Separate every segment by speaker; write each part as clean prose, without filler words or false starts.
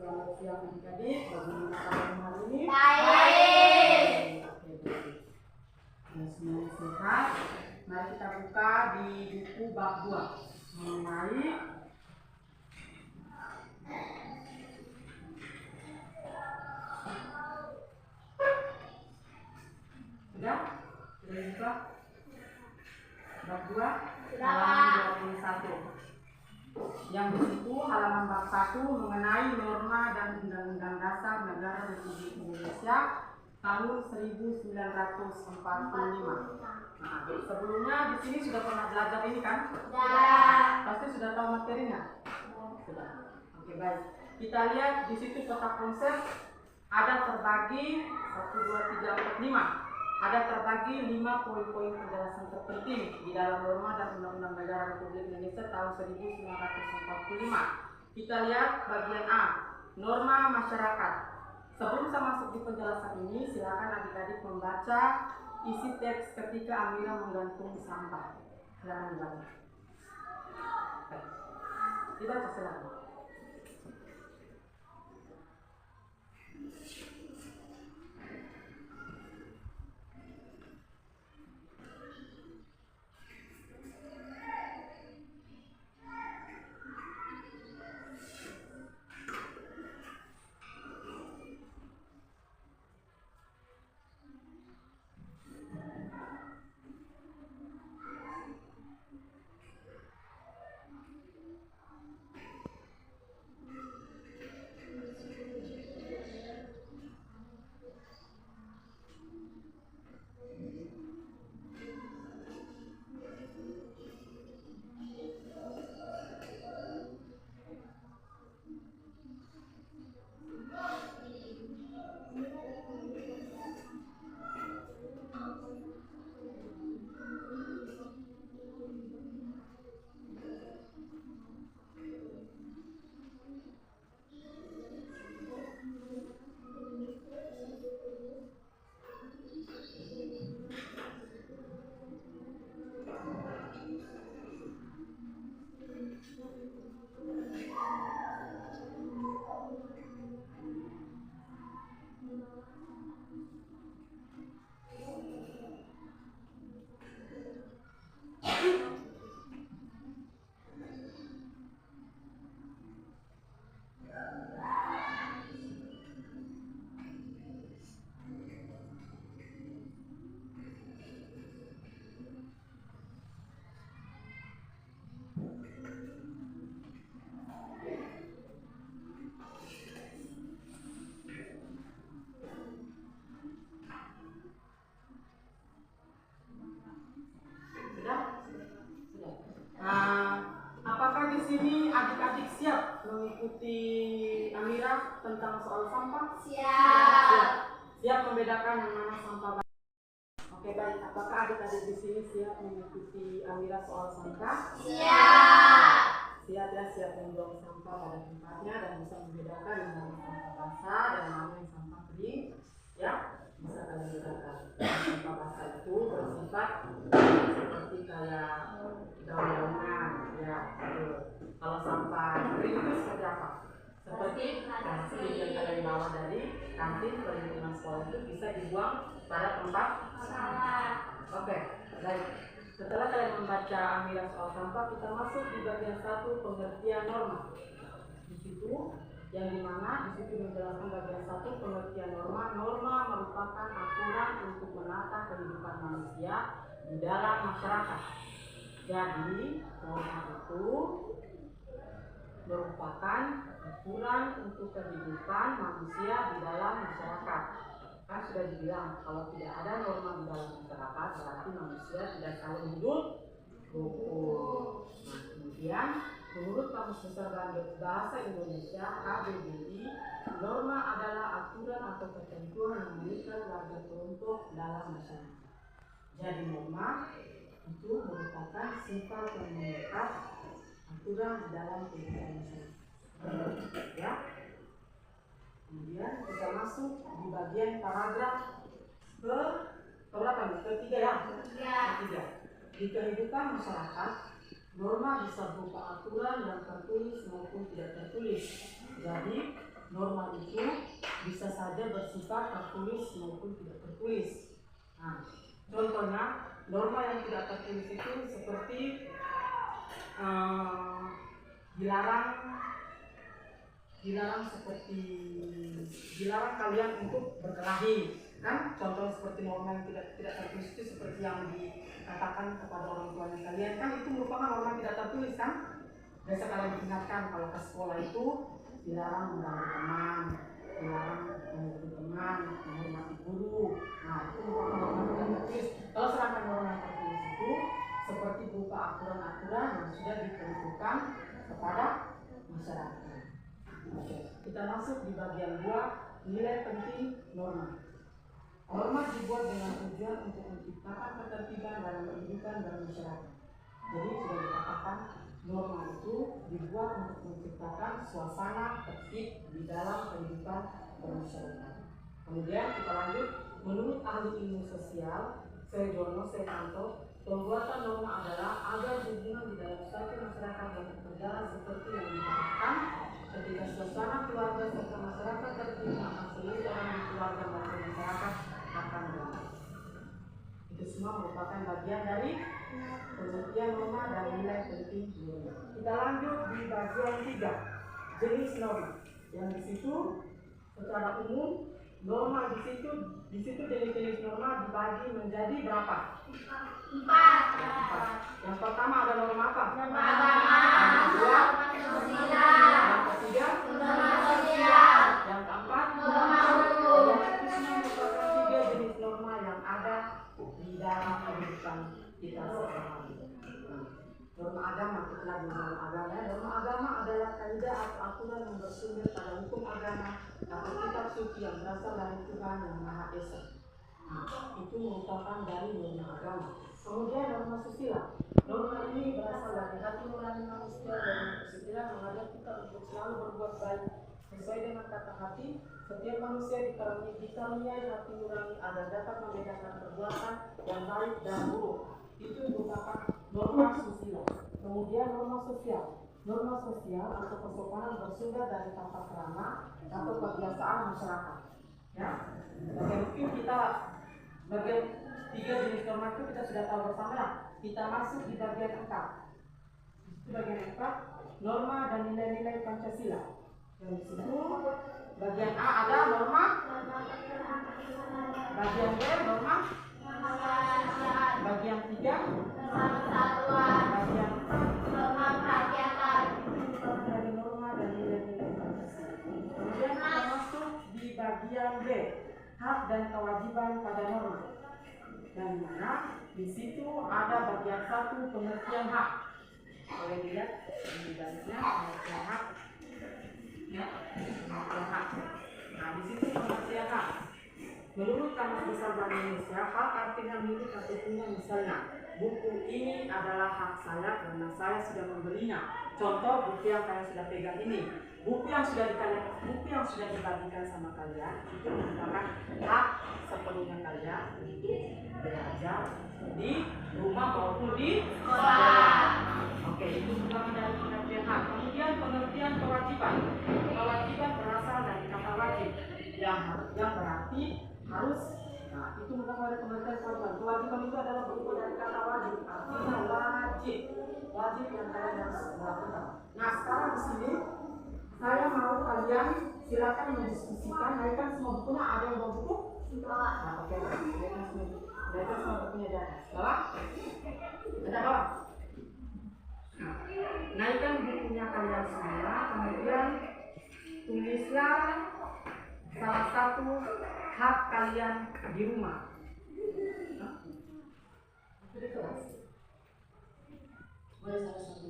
Speaker 1: Selamat siang adik-adik. Bagaimana kabar hari ini?
Speaker 2: Baik.
Speaker 1: Oke, baik. Semuanya sehat. Mari kita buka di buku bab 2 mengenai sudah buka bab 2 halaman 21. Yang di situ halaman bab 1 mengenai norma dan undang-undang dasar negara Republik Indonesia tahun 1945. Nah, sebelumnya di sini sudah pernah belajar ini kan?
Speaker 2: Sudah.
Speaker 1: Pasti sudah tahu materinya? Sudah. Oke, baik. Kita lihat di situ kotak konsep ada terbagi 1, 2, 3, 4, 5. Ada terbagi 5 poin-poin penjelasan terpenting di dalam norma dan undang-undang negara Republik Indonesia tahun 1945. Kita lihat bagian A, norma masyarakat. Sebelum saya masuk di penjelasan ini, silakan adik-adik membaca isi teks ketika Amira menggantung sampah. Silakan dibaca. Dibaca silakan. Apakah di sini adik-adik siap mengikuti Amira tentang soal sampah?
Speaker 2: Siap.
Speaker 1: Siap membedakan yang mana sampah baik. Oke, baik. Apakah adik-adik di sini siap mengikuti Amira soal sampah?
Speaker 2: Siap.
Speaker 1: Siap ya, siap membuang sampah pada tempatnya dan bisa membedakan yang mana sampah basah dan mana yang sampah kering. Ya, bisa kalian bedakan. Sampah basah itu bersifat seperti kayak daun-daunan, ya. Kalau sampah kering itu seperti apa? Seperti plastik yang kalian bawa dari kantin ke lingkungan sekolah itu bisa dibuang pada tempat sampah. Oke, baik. Setelah kalian membaca Amira soal sampah, kita masuk di bagian 1 pengertian norma. Di situ yang dimana di situ menjelaskan bagian 1 pengertian norma. Norma merupakan aturan untuk menata kehidupan manusia di dalam masyarakat. Jadi norma itu merupakan aturan untuk kehidupan manusia di dalam masyarakat. Kan sudah dibilang kalau tidak ada norma di dalam masyarakat berarti manusia tidak saling hidup rukun. Nah, kemudian menurut Kamus Besar Bahasa Indonesia KBBI, norma adalah aturan atau ketentuan yang mengikat warga kelompok dalam masyarakat. Jadi norma itu merupakan sifat yang mengikat aturan di dalam kehidupan masyarakat. Ya. Kemudian kita masuk di bagian paragraf ke berapa nih? Ketiga ya? Ketiga. Di kehidupan masyarakat, norma bisa berupa aturan yang tertulis maupun tidak tertulis. Jadi, norma saja bersifat tertulis maupun tidak tertulis. Nah, contohnya norma yang tidak tertulis itu seperti dilarang kalian untuk berkelahi, kan? Contoh seperti norma yang tidak tertulis itu seperti yang dikatakan kepada orang tuanya kalian, kan itu merupakan norma tidak tertulis, kan? Biasa kalian diingatkan kalau ke sekolah itu dilarang mengganggu teman, dilarang mengganggu teman, menghormati guru. Nah, itu merupakan norma tidak tertulis. Kalau sedangkan norma yang tertulis itu seperti berupa aturan-aturan yang sudah ditentukan kepada masyarakat. Oke, kita masuk di bagian 2, nilai penting norma. Norma dibuat dengan tujuan untuk menciptakan ketertiban dalam kehidupan bermasyarakat. Jadi sudah dikatakan norma itu dibuat untuk menciptakan suasana tertib di dalam kehidupan bermasyarakat. Kemudian kita lanjut, menurut ahli ilmu sosial Sejono Setanto, pembuatan norma adalah agar hubungan di dalam suatu masyarakat dapat berjalan seperti yang diharapkan. Ketika suasana keluarga serta masyarakat tertib, maka seluruh orang di keluarga maupun masyarakat akan damai. Itu semua merupakan bagian dari pengertian norma dan nilai penting norma. Kita lanjut di bagian 3, jenis norma. Yang di situ secara umum norma di situ jenis-jenis norma dibagi menjadi berapa?
Speaker 2: 4.
Speaker 1: Yang pertama ada norma apa?
Speaker 2: Norma agama,
Speaker 1: Yang kedua,
Speaker 2: sosial,
Speaker 1: yang ketiga,
Speaker 2: norma sosial,
Speaker 1: yang keempat,
Speaker 2: norma hukum.
Speaker 1: Itu semua merupakan 3 jenis norma yang ada di dalam kehidupan kita sehari-hari. Norma agama, kita lihat norma agama. Norma agama adalah kaidah atau aturan yang bersumber pada hukum agama atau kitab suci yang berasal dari Tuhan yang Maha Esa. Itu merupakan dari norma agama. Kemudian norma sosial. Norma ini berasal dari hati nurani manusia dan kesucian mengajak kita untuk selalu berbuat baik sesuai dengan kata hati. Setiap manusia dikaruniai hati nurani agar dapat membedakan perbuatan yang baik dan buruk. Itu merupakan norma sosial. Kemudian norma sosial. Norma sosial atau kesopanan bersumber dari tata krama atau kebiasaan masyarakat. Ya, mungkin kita bagian 3 jenis norma itu kita sudah tahu bersama ya. Kita masuk di bagian 4. Itu bagian 4, norma dan nilai-nilai Pancasila. Yang di situ bagian A ada norma, bagian B norma, bagian 3 bagian 4
Speaker 2: norma kerakyatan.
Speaker 1: dari norma dan nilai-nilai Pancasila. Kemudian kita masuk di bagian B, hak dan kewajiban pada norma. Dan mana di situ ada bagian 1 pengertian hak. Boleh dilihat di garisnya pengertian hak. Ya, pengertian hak. Nah, di situ pengertian hak. Menurut Kamus Besar Bahasa Indonesia, hak artinya milik atau punya. Misalnya, buku ini adalah hak saya karena saya sudah membelinya. Contoh buku yang kalian sudah pegang ini. Buku yang sudah dibagikan sama kalian itu merupakan hak sepenuhnya kalian untuk belajar di rumah maupun di sekolah. Oke, itu merupakan dari pengertian hak. Kemudian pengertian kewajiban. Kewajiban berasal dari kata wajib yang berarti harus. Nah, itu merupakan dari pengertian kewajiban. Kewajiban itu adalah berupa dari kata wajib, artinya wajib yang kalian harus lakukan. Nah, sekarang di sini saya mau kalian silakan mendiskusikan. Naikkan semua bukunya. Ada yang bawa buku? Nah, oke. Naikkan semua bukunya di atas. Bawah? Ada bawah? Nah, naikkan bukunya kalian semua. Kemudian tulislah salah satu hak kalian di rumah. Itu di kelas. Boleh salah satu.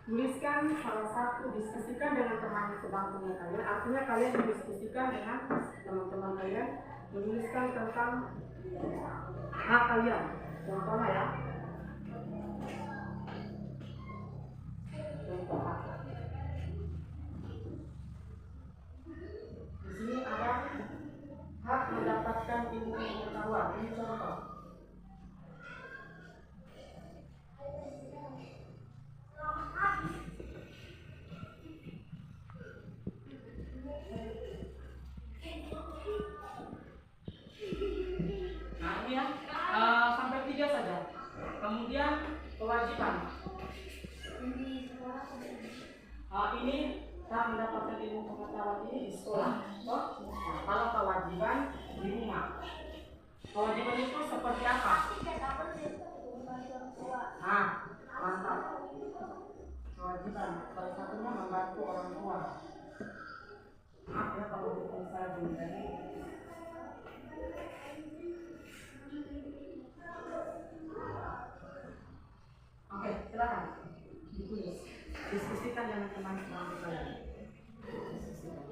Speaker 1: Tuliskan salah satu, diskusikan dengan teman sebangkunya kalian. Artinya kalian mendiskusikan dengan teman-teman kalian, menuliskan tentang hak kalian. Contohnya ya. Contoh hak. Di sini ada hak mendapatkan ilmu pengetahuan. Ini contoh. Ini kita mendapatkan ilmu pengetahuan ini di sekolah. Toh? Nah, kalau kewajiban di rumah. Kewajiban itu seperti apa? Nah, mantap. Kewajiban salah satunya membantu orang tua. Maaf ya kalau bukan saya begini. Oke, silakan ditulis. Diskusikan dengan teman-teman kalian. Diskusikan.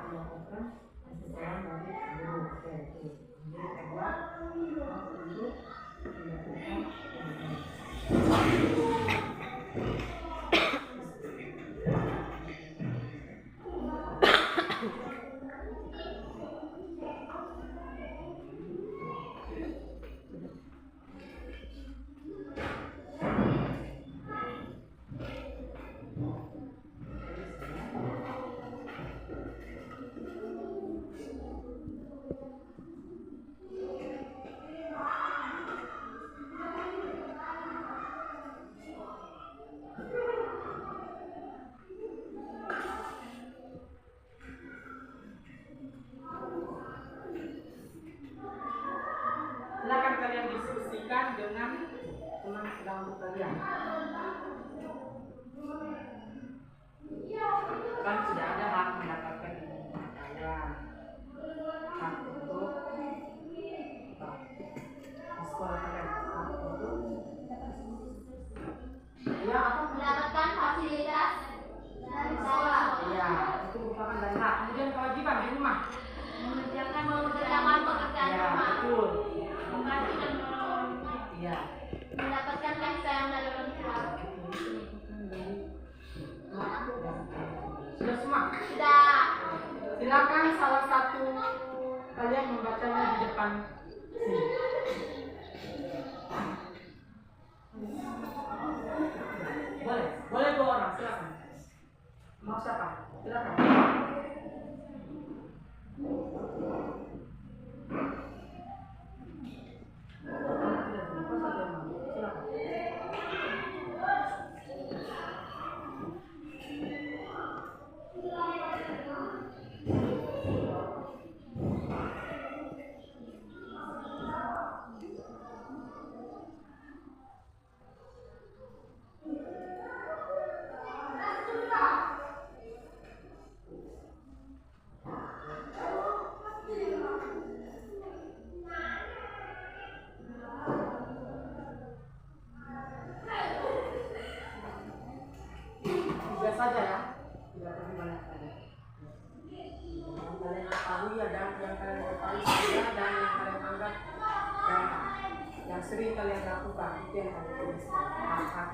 Speaker 1: Melakukan seseorang dari guru. Oke. Jadi kedua untuk dilakukan. Silakan kalian diskusikan dengan teman sedang kalian. Kan sudah ada hak mendapatkan ilmu pengetahuan, hak untuk di sekolah kalian, hak untuk ya apa
Speaker 2: Mendapatkan fasilitas dari sekolah.
Speaker 1: ya itu merupakan dari hak. Kemudian kewajiban di rumah.
Speaker 2: Mengerjakan pekerjaan
Speaker 1: Ya
Speaker 2: rumah.
Speaker 1: betul.
Speaker 2: Membantu dan menolong.
Speaker 1: Iya.
Speaker 2: Mendapatkan kasih sayang dari orang tua.
Speaker 1: Sudah semua?
Speaker 2: Sudah.
Speaker 1: Silakan salah satu kalian membacanya di depan sini. Boleh dua orang, silakan. Mau siapa? Silakan. Tiga saja ya, tidak perlu banyak saja. Yang kalian ketahui ada yang kalian ketahui saja dan yang kalian anggap gampang, yang sering kalian lakukan itu yang kalian tuliskan. Hak-hak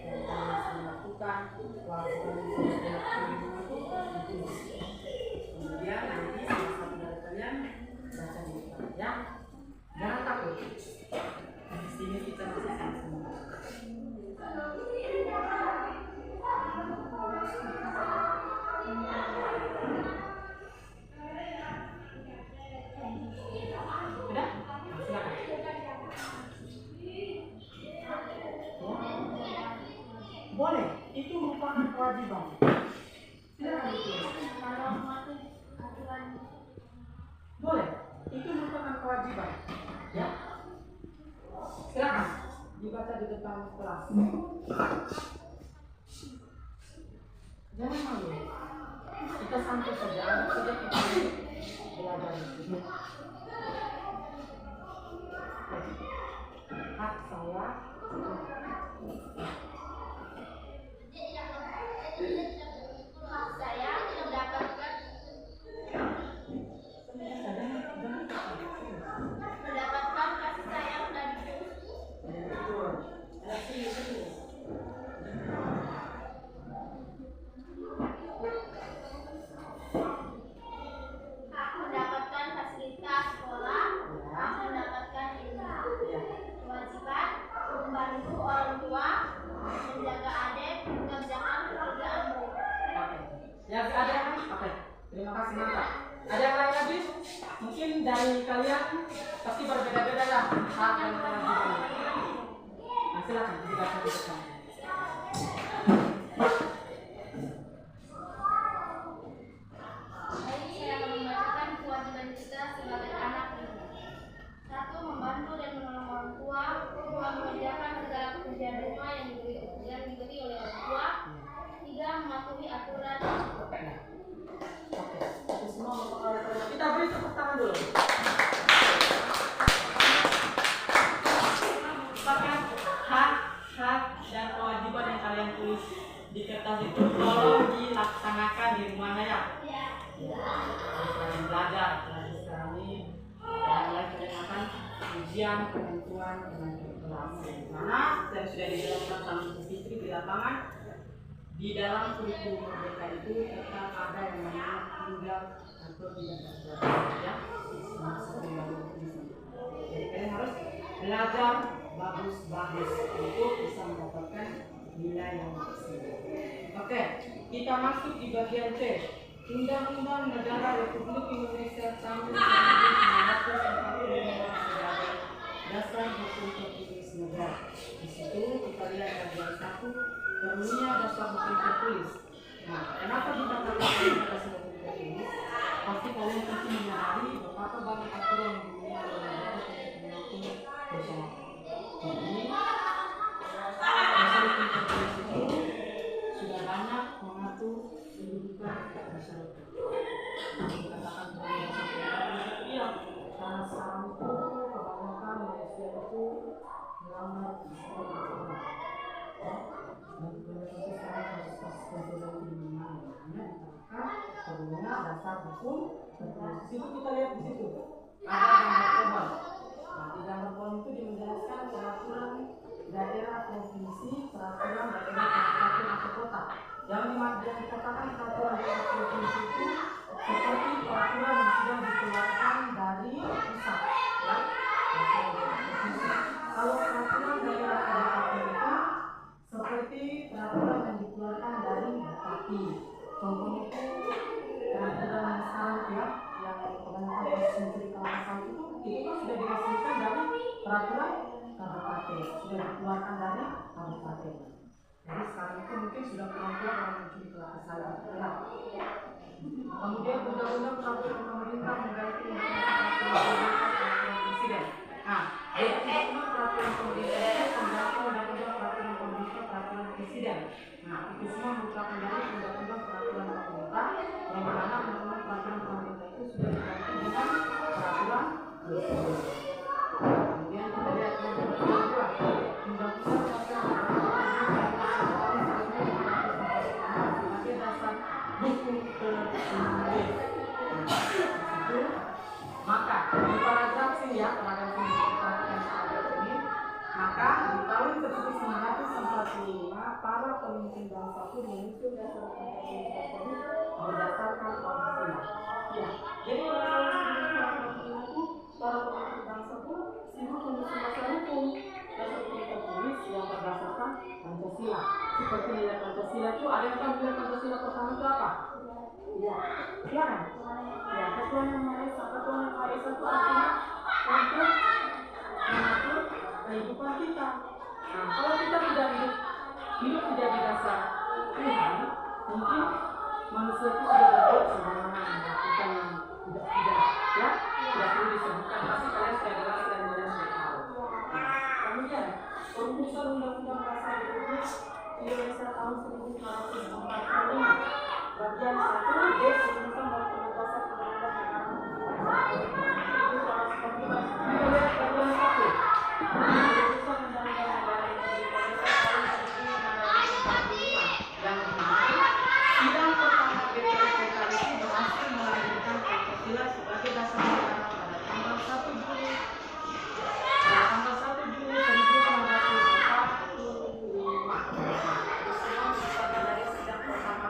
Speaker 1: yang kalian sering lakukan, kewajiban yang kalian lakukan di rumah itu ditulis. Kemudian nanti salah satu dari kalian baca di depan, ya. Jangan takut. Di sini kita masih sama-sama. Sudah? Silakan. Boleh, itu merupakan kewajiban. Silakan ditulis. Boleh, itu merupakan kewajiban. Ya. Silakan dibaca di depan kelas. Jangan malu. Kita santai saja, anggap saja kita belajar di sini. Hak saya.
Speaker 2: Saya mendapatkan kasih sayang dari hak mendapatkan fasilitas sekolah, hak mendapatkan ilmu, kewajiban membantu orang tua, menjaga adik, mengerjakan pekerjaan rumah.
Speaker 1: Ya, ada yang lain? Oke, terima kasih mantap. Ada yang lain lagi? Mungkin dari kalian, tapi berbeda-beda lah hak dan kewajiban. Nah, silakan dibaca bersama.
Speaker 2: Baik, saya akan membacakan kewajiban kita sebagai anak ini. 1. Membantu dan menolong orang tua. 2. Mengerjakan segala pekerjaan rumah yang diberi oleh orang tua. 3. Mematuhi aturan.
Speaker 1: Oke, semua kita beri tepuk tangan dulu. Merupakan hak dan kewajiban yang kalian tulis di kertas itu tolong dilaksanakan di rumahnya ya. Kalian belajar sekarang ini kalian akan ujian penentuan dengan kelas. Mana yang sudah dijelaskan sama Bu Fitri di lapangan, di dalam kurikulum mereka itu tetap ada yang namanya tunggal atau tidak terbatas ya. Jadi kalian harus belajar bagus-bagus untuk bisa mendapatkan nilai yang maksimal. Oke, kita masuk di bagian C. Undang-Undang Negara Republik Indonesia tahun 1945 sebagai dasar hukum tertulis negara. Di situ kita lihat bagian 1, karunia dasar hukum tertulis. Nah, kenapa dikatakan dasar hukum tertulis? Pasti kalian pasti menyadari betapa banyak aturan yang dimiliki oleh negara untuk mengatur bersama. Jadi, dasar hukum tertulis itu sudah banyak mengatur kehidupan masyarakat. Dikatakan bahwa iya, karena sekarang itu kebanyakan manusia itu melanggar istilah dan kebanyakan sekarang kasus-kasus penjara di mana dikatakan perlunya dasar hukum tertulis. Di situ kita lihat di situ ada gambar pohon. Nah, di gambar pohon itu menjelaskan peraturan daerah provinsi, peraturan daerah kabupaten atau kota. Yang dikatakan peraturan daerah provinsi itu seperti peraturan yang sudah dikeluarkan dari pusat, ya. Kalau peraturan daerah kabupaten itu seperti peraturan yang dikeluarkan dari bupati. Contohnya itu peraturan yang sekarang ya, yang kebanyakan menteri kawasan itu kan sudah diresmikan dari peraturan kabupaten, sudah dikeluarkan dari kabupaten. Jadi sekarang itu mungkin sudah keluar orang mencuri kelas saya. Kemudian undang-undang peraturan pemerintah mengganti peraturan presiden. Nah, undang-undang peraturan pemerintah itu mengganti undang-undang peraturan pemerintah peraturan presiden. Nah, itu semua merupakan dari undang-undang peraturan pemerintah yang mana undang-undang peraturan pemerintah itu sudah diganti dengan peraturan presiden. Kemudian kita lihat yang kedua, undang-undang sebagai dasar hukum tertulis. Maka di paragraf sini ya, paragraf ini maka di tahun 1945 para pemimpin bangsa pun menyusun dasar hukum tertulis tersebut berdasarkan Pancasila. Ya, jadi para pemimpin bangsa pun sibuk menyusun dasar hukum tertulis yang berdasarkan Pancasila. Seperti nilai Pancasila itu ada yang tahu nilai Pancasila pertama itu apa? Ya, silakan. Ya, Ketuhanan yang Maha Esa. Ketuhanan yang Maha Esa itu artinya untuk mengatur kehidupan kita. Nah, kalau kita tidak hidup tidak didasar Tuhan, mungkin manusia itu sudah berbuat sembarangan melakukan yang tidak perlu disebutkan. Pasti kalian sudah jelas dan tahu. Kemudian perumusan Undang-Undang Dasar Republik Indonesia tahun 1945 bagian 1 D perumusan Undang-Undang Dasar Undang-Undang Negara sebagai dasar negara pada tanggal 1 Juli 1945. Dari sidang pertama